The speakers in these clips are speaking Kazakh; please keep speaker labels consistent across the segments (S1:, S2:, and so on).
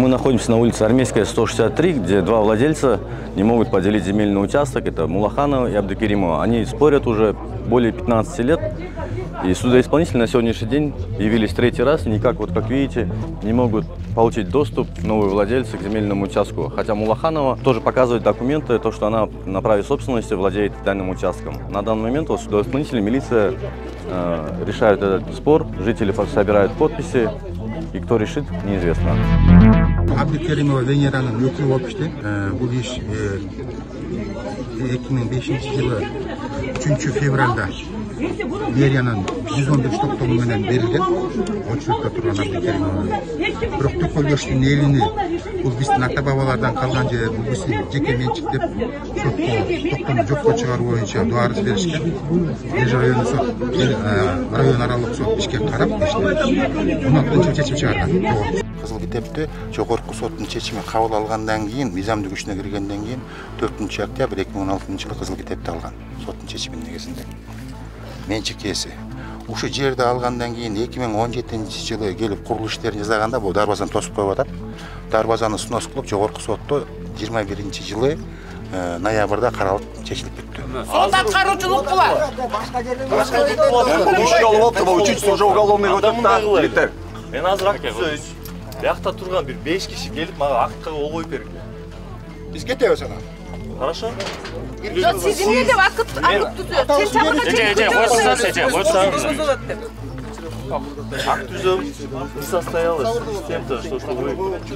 S1: мы находимся на улице Армейская, 163, где два владельца не могут поделить земельный участок. Это Мулаханова и Абдукеримова. Они спорят уже более 15 лет. И судоисполнители на сегодняшний день явились третий раз. И никак, вот как видите, не могут получить доступ новые владельцы к земельному участку. Хотя Мулаханова тоже показывает документы, то, что она на праве собственности владеет данным участком. На данный момент вот, судоисполнители, милиция решают этот спор. Жители собирают подписи. И кто решит, неизвестно.
S2: Абдукеримова Венераның өкілі болып ішті. Бұл еш 2005 жылы 3 февральда Берияның 111 тоқтауымен берілген. Очередьте тұрған Абдукеримова. Бірақ Түкөлбештің еліне бұл біздің ата-бабалардан қалған жер, бұл біздің жеке меншік деп тоқтамды жоққа шығару бойынша арыз берішкен. Район аралық сот ішке қарап, 16-шы шешім шығарған. Қызыл кітепті жоғарғы соттың шешімі қабыл алғандан кейін, мизамды күшіне кіргеннен кейін 4 октябрь 2016 жылы қызыл кітепті алған соттың шешімінің негізінде. Меншік иесі. Ушы жерді алғандан кейін 2017 жылы келіп құрылыс істерін жасағанда бұл дарбазаны тосып қойып жатады. Дарбазаны снос қылып жоғарғы сотты 21 жылы ноябрьда қаралып шешіліп кетті.
S3: Сонда атқарушылық қылар.
S4: Үшінші алып алыпты, бұл үшінші уже уголовный кодекста.
S5: Мен азырақ түзөйс. Бияқта тұрған бір 5 киши келіп, маған аққа қол қойып берген.
S4: Біз кетеміз ана.
S5: Хорошо?
S3: Сіз не деп ақыт түзөйс? Сен сабырға
S5: Акт түзөм, не состоялось с тем-то, что вы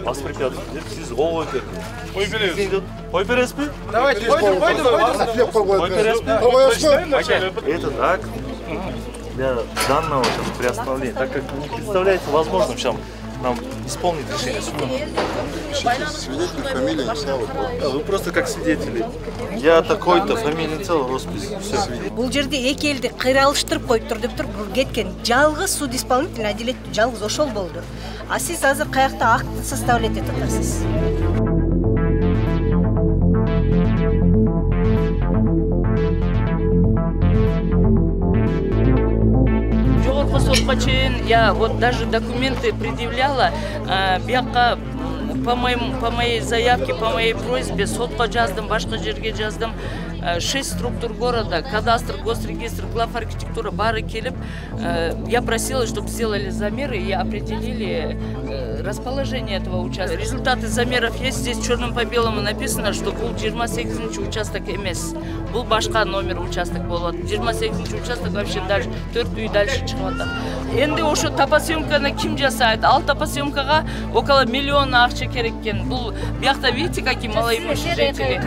S5: воспрепятствуете. Сіз қол қойып берген. Қой бересіз бе?
S4: Давайте, қой бересіз.
S5: Этот акт для данного приостановления, так как не представляется возможным сейчас нам исполнить решение суда.
S4: Свидетель, фамилия, инициалы.
S5: Вы просто как свидетели. Я такой-то, фамилия, инициал, роспись. Все.
S6: Бұл жерде екі елді қиралыштырып қойып тұр деп тұр, бұл кеткен жалғыз суд исполнитель әділет жалғыз ошол болды. А сіз азыр қаяқта акт составлять етіп тұрсыз.
S7: Я вот даже документы предъявляла, по моей заявке, по моей просьбе, сотқа жаздым, башқа жерге жаздым. 6 структур города, кадастр, госрегистр, главархитектура, бары келіп, я просила, чтобы сделали замеры и определили расположение этого участка. Результаты замеров есть, здесь черным по белому написано, что был 28-й участок МС. Был башка номер участок был. 28-й участок вообще дальше, 4 үй дальше чыгып. Энди ошо топосъемканы ким жасайт? Ал топосъемкага около миллиона акча керек экен. Бул биякта видите, какие малоимущие жители.